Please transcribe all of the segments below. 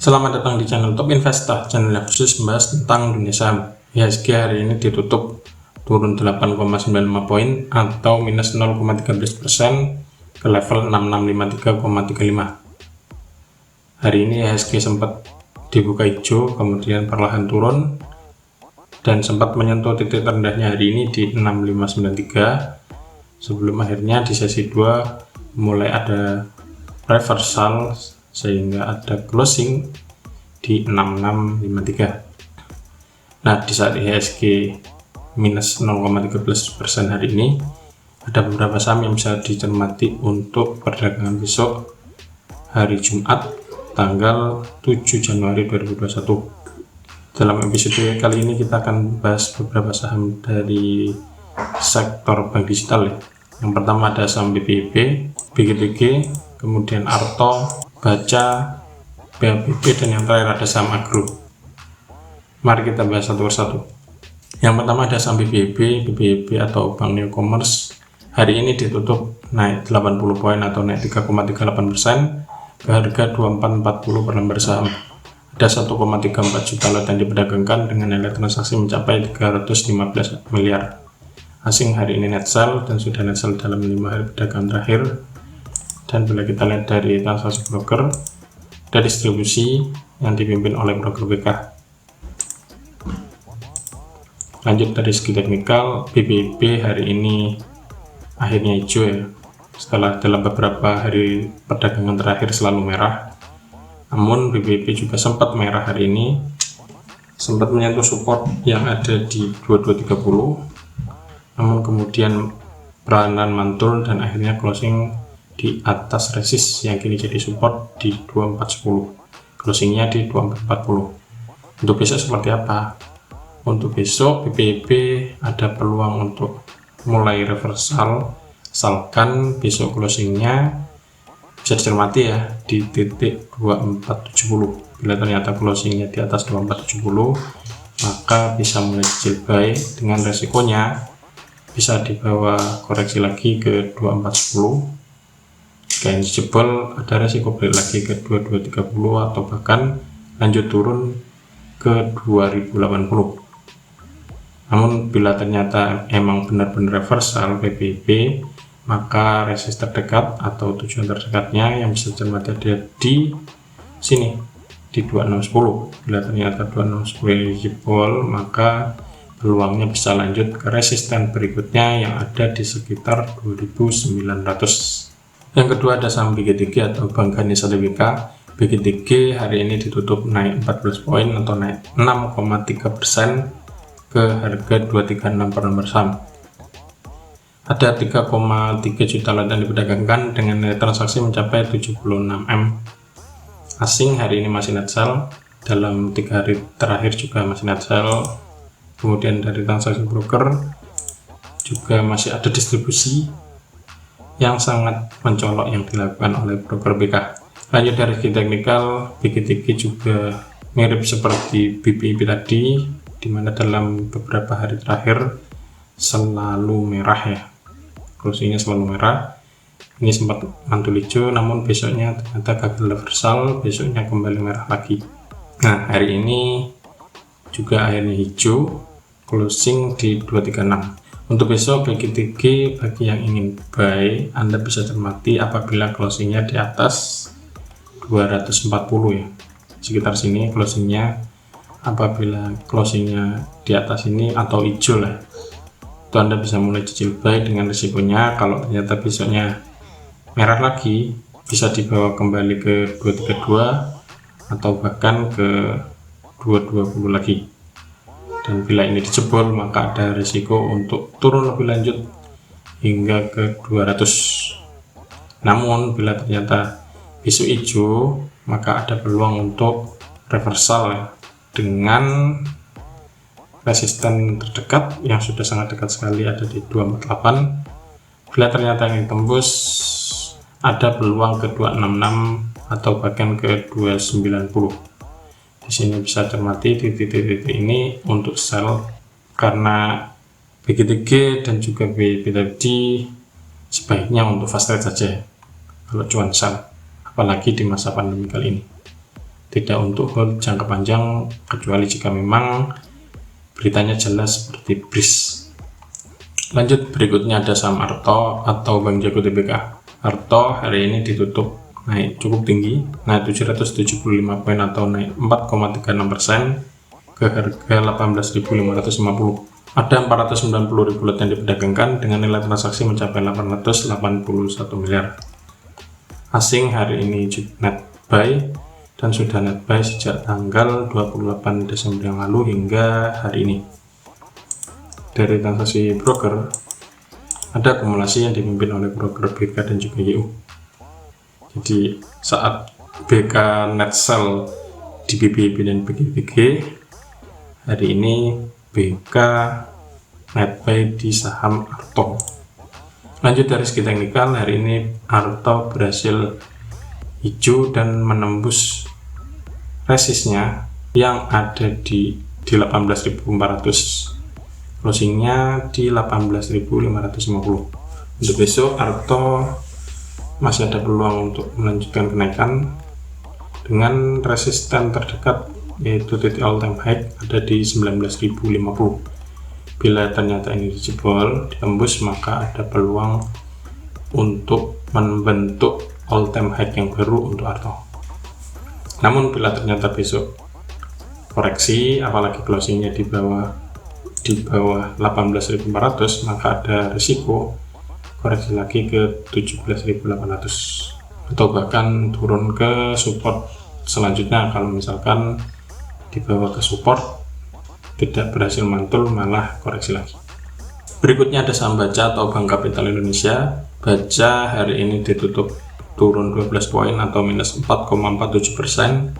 Selamat datang di channel Top Investa, channel yang khusus membahas tentang dunia saham. IHSG hari ini ditutup turun 8,95 poin atau minus 0,13% ke level 6653,35. Hari ini IHSG sempat dibuka hijau, kemudian perlahan turun dan sempat menyentuh titik terendahnya hari ini di 6593 sebelum akhirnya di sesi 2 mulai ada reversal sehingga ada closing di 6653. Nah, di saat IHSG minus 0,13% hari ini, ada beberapa saham yang bisa dicermati untuk perdagangan besok hari Jumat tanggal 7 Januari 2021. Dalam episode kali ini kita akan bahas beberapa saham dari sektor bank digital ya. Yang pertama ada saham BPIB, BGTG, kemudian Arto, Baca, BABB, dan yang terakhir ada saham Agro. Mari kita bahas satu persatu. Yang pertama ada saham BPIB atau Bank New Commerce. Hari ini ditutup naik 80 poin atau naik 3,38% ke harga 2440 per lembar saham. Ada 1,34 juta lot yang diperdagangkan dengan nilai transaksi mencapai 315 miliar. Asing hari ini net sell dan sudah net sell dalam 5 hari perdagangan terakhir. Dan bila kita lihat dari transaksi broker, ada distribusi yang dipimpin oleh broker BK. Lanjut dari segi teknikal, BPIB hari ini akhirnya hijau ya, setelah dalam beberapa hari perdagangan terakhir selalu merah. Namun BPIB juga sempat merah hari ini, sempat menyentuh support yang ada di 2230, namun kemudian perlahan mantul dan akhirnya closing di atas resist yang kini jadi support di 2410, closingnya di 2440. Untuk besok seperti apa? Untuk besok BPIB ada peluang untuk mulai reversal, asalkan besok closingnya bisa dicermati ya di titik 2470. Bila ternyata closingnya di atas 2470, maka bisa mulai cicil buy dengan resikonya bisa dibawa koreksi lagi ke 2410. Jika ini jebol, ada resiko balik lagi ke 2230 atau bahkan lanjut turun ke 2080. Namun bila ternyata emang benar-benar reversal BPIB, maka resist terdekat atau tujuan terdekatnya yang bisa cermati ada di sini di 2610. Bila ternyata 2610 ini jebol, maka peluangnya bisa lanjut ke resisten berikutnya yang ada di sekitar 2900. Yang kedua ada saham BGTG atau Bank Ganesha Tbk. BGTG hari ini ditutup naik 14 poin atau naik 6,3% ke harga 236 per lembar saham. Ada 3,3 juta lot yang diperdagangkan dengan nilai transaksi mencapai 76 M. Asing hari ini masih net sell, dalam 3 hari terakhir juga masih net sell. Kemudian dari transaksi broker juga masih ada distribusi yang sangat mencolok yang dilakukan oleh broker BK. Lanjut dari segi teknikal, BGTG juga mirip seperti BPIB tadi, di mana dalam beberapa hari terakhir selalu merah ya, closingnya selalu merah. Ini sempat mantul hijau, namun besoknya ternyata gagal reversal, besoknya kembali merah lagi. Nah, hari ini juga akhirnya hijau, closing di 236. Untuk besok BGTG bagi yang ingin buy, Anda bisa cermati apabila closingnya di atas 240 ya, sekitar sini closingnya. Apabila closingnya di atas ini atau hijau lah, itu Anda bisa mulai cicil buy dengan risikonya kalau ternyata besoknya merah lagi, bisa dibawa kembali ke 232 atau bahkan ke 220 lagi. Dan bila ini dijebol, maka ada risiko untuk turun lebih lanjut hingga ke 200. Namun bila ternyata besok hijau, maka ada peluang untuk reversal ya, dengan resisten terdekat yang sudah sangat dekat sekali ada di 248. Bila ternyata ini tembus, ada peluang ke 266 atau bahkan ke 290. Di sini bisa cermati di titik-titik ini untuk sell, karena BGTG dan juga BPIB tadi sebaiknya untuk fast trade saja kalau cuan sell, apalagi di masa pandemi kali ini. tidak untuk hold jangka panjang kecuali jika memang beritanya jelas seperti BRIS. Lanjut, berikutnya ada saham Arto atau Bank Jago Tbk. Arto hari ini ditutup naik cukup tinggi, naik 775 poin atau naik 4,36% ke harga 18.550. Ada 490.000 lot yang diperdagangkan dengan nilai transaksi mencapai 881 miliar. Asing hari ini net buy dan sudah net buy sejak tanggal 28 Desember yang lalu hingga hari ini. Dari transaksi broker, ada akumulasi yang dipimpin oleh broker BK dan juga YU. Jadi saat BK net sell di BBB dan BGBG, hari ini BK net buy di saham Arto. Lanjut dari segi teknikal, hari ini Arto berhasil hijau dan menembus resistnya yang ada di 18.400, closingnya di 18.550. Untuk besok Arto masih ada peluang untuk melanjutkan kenaikan dengan resisten terdekat yaitu titik all time high ada di 19.050. Bila ternyata ini dijebol, ditembus, maka ada peluang untuk membentuk all time high yang baru untuk Arto. Namun bila ternyata besok koreksi, apalagi closingnya di bawah 18.400, maka ada risiko koreksi lagi ke 17.800 atau bahkan turun ke support selanjutnya. Kalau misalkan dibawa ke support tidak berhasil mantul, malah koreksi lagi. Berikutnya ada saham Baca atau Bank Kapital Indonesia. Baca hari ini ditutup turun 12 poin atau minus 4,47%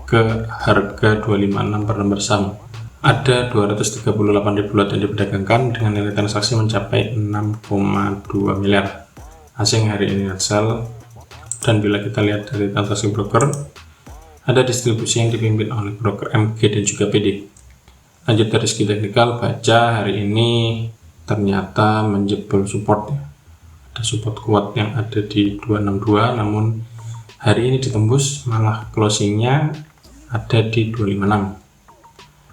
ke harga 256 per lembar saham. Ada 238.000 lot yang diperdagangkan dengan nilai transaksi mencapai 6,2 miliar. Asing hari ini net sell, dan bila kita lihat dari transaksi broker, ada distribusi yang dipimpin oleh broker MG dan juga PD. Lanjut dari segi teknikal, Baca hari ini ternyata menjebol support ya. Ada support kuat yang ada di 262, namun hari ini ditembus, malah closingnya ada di 256.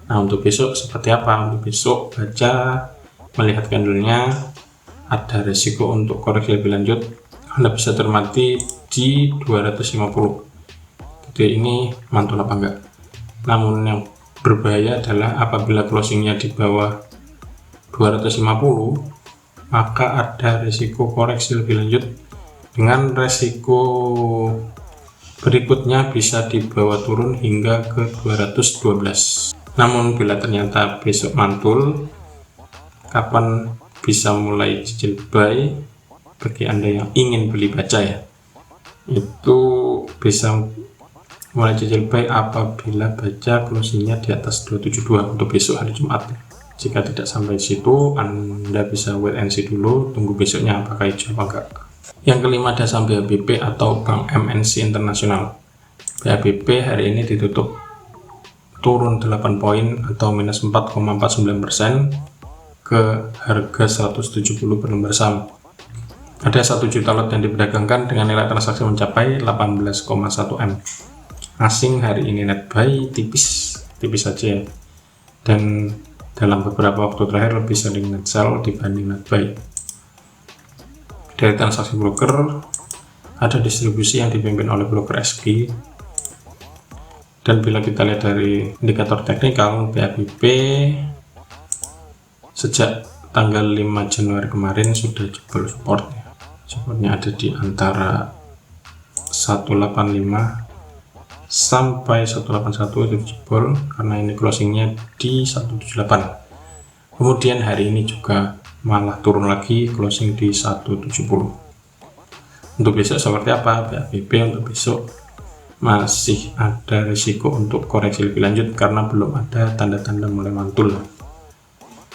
Nah, untuk besok seperti apa? Untuk besok Baca melihat candlenya ada risiko untuk koreksi lebih lanjut. Anda bisa cermati di 250. Jadi ini mantul apa enggak? Namun yang berbahaya adalah apabila closingnya di bawah 250, maka ada risiko koreksi lebih lanjut dengan resiko berikutnya bisa dibawa turun hingga ke 212. Namun bila ternyata besok mantul, kapan bisa mulai cicil buy bagi Anda yang ingin beli Baca ya, itu bisa mulai cicil buy apabila Baca closingnya di atas 272 untuk besok hari Jumat. Jika tidak sampai situ, Anda bisa wait and see dulu, tunggu besoknya apakah hijau apa enggak. Yang kelima ada saham BHBP atau Bank MNC Internasional. BHBP hari ini ditutup turun 8 poin atau minus 4,49% ke harga 170 per lembar saham. Ada 1 juta lot yang diperdagangkan dengan nilai transaksi mencapai 18,1 M. Asing hari ini net buy tipis saja ya. Dan dalam beberapa waktu terakhir lebih sering net sell dibanding net buy. Dari transaksi broker, ada distribusi yang dipimpin oleh broker SG. Dan bila kita lihat dari indikator teknikal, BHBP sejak tanggal 5 Januari kemarin sudah jebol support ya. Supportnya ada di antara 185 sampai 181 itu jebol karena ini closingnya di 178. Kemudian hari ini juga malah turun lagi, closing di 170. Untuk besok seperti apa? BHBP untuk besok masih ada risiko untuk koreksi lebih lanjut karena belum ada tanda-tanda mulai mantul.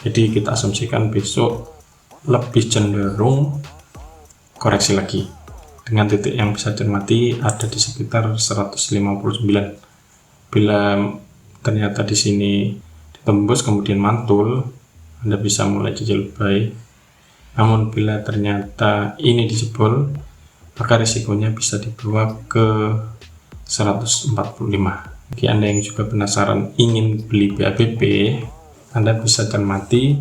Jadi kita asumsikan besok lebih cenderung koreksi lagi dengan titik yang bisa cermati ada di sekitar 159. Bila ternyata di sini ditembus kemudian mantul, Anda bisa mulai cicil buy. Namun bila ternyata ini dijebol, maka risikonya bisa dibawa ke 145. Bagi Anda yang juga penasaran ingin beli BABP, Anda bisa cermati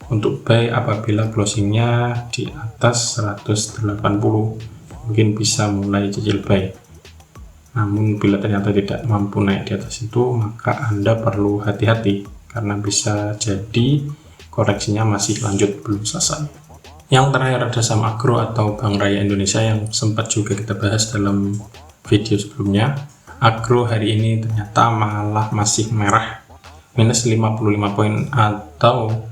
untuk buy apabila closingnya di atas 180, mungkin bisa mulai cicil buy. Namun bila ternyata tidak mampu naik di atas itu, maka Anda perlu hati-hati karena bisa jadi koreksinya masih lanjut, belum selesai. Yang terakhir ada saham Agro atau Bank Raya Indonesia yang sempat juga kita bahas dalam video sebelumnya. Agro hari ini ternyata malah masih merah, minus 55 poin atau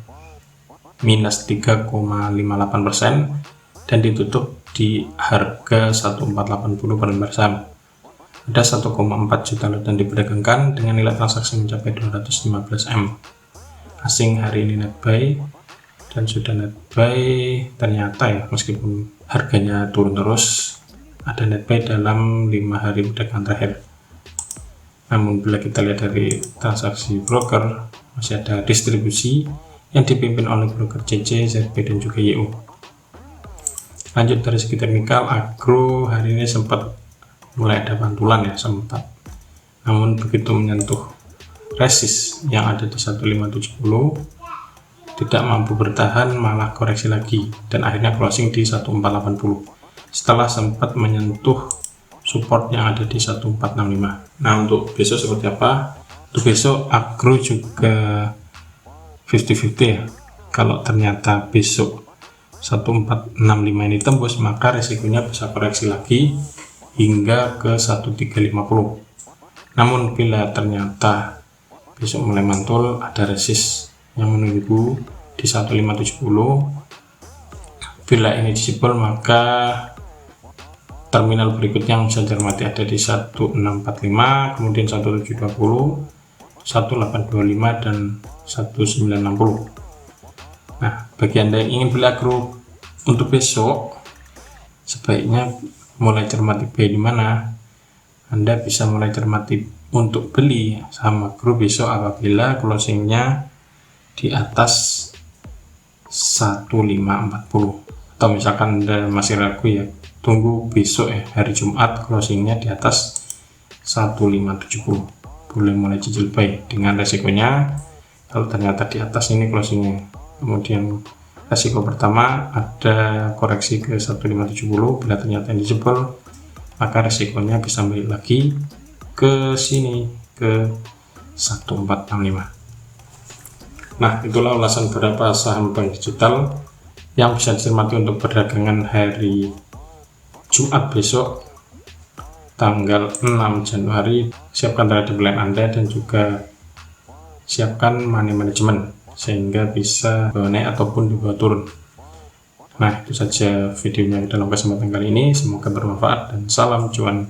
minus 3,58%, dan ditutup di harga 1480 per lembar saham. Ada 1,4 juta lot yang diperdagangkan dengan nilai transaksi mencapai 215 M. Asing hari ini net buy, dan sudah net buy ternyata ya, meskipun harganya turun terus, ada net buy dalam 5 hari perdagangan terakhir. Namun bila kita lihat dari transaksi broker, masih ada distribusi yang dipimpin oleh broker CC, ZB, dan juga YU. Lanjut dari segi teknikal, Agro hari ini sempat mulai ada pantulan ya, sempat. Namun begitu menyentuh resist yang ada di 1570, tidak mampu bertahan, malah koreksi lagi dan akhirnya closing di 1480 setelah sempat menyentuh support yang ada di 1465. Nah, untuk besok seperti apa? Untuk besok Agro juga 50-50 ya. Kalau ternyata besok 1465 ini tembus, maka resikonya bisa koreksi lagi hingga ke 1350. Namun bila ternyata besok mulai mantul, ada resist yang menunggu di 1570. Bila ini dijebol, maka terminal berikutnya yang bisa cermati ada di 1645, kemudian 1720, 1825, dan 1960. Nah, bagi Anda yang ingin beli Agro untuk besok, sebaiknya mulai cermati buy di mana. Anda bisa mulai cermati untuk beli saham Agro besok apabila closingnya di atas 1540, atau misalkan Anda masih ragu ya, tunggu besok ya, hari Jumat closingnya di atas 1570, boleh mulai cicil buy dengan resikonya kalau ternyata di atas ini closingnya. Kemudian resiko pertama ada koreksi ke 1570, bila ternyata yang dijebol maka resikonya bisa balik lagi ke sini ke 1465. Nah, itulah ulasan beberapa saham bank digital yang bisa dicermati untuk perdagangan hari Jumat besok tanggal 6 Januari. Siapkan trade plan Anda dan juga siapkan money management sehingga bisa bawa naik ataupun dibawa turun. Nah, itu saja videonya dalam kesempatan kali ini, semoga bermanfaat dan salam cuan.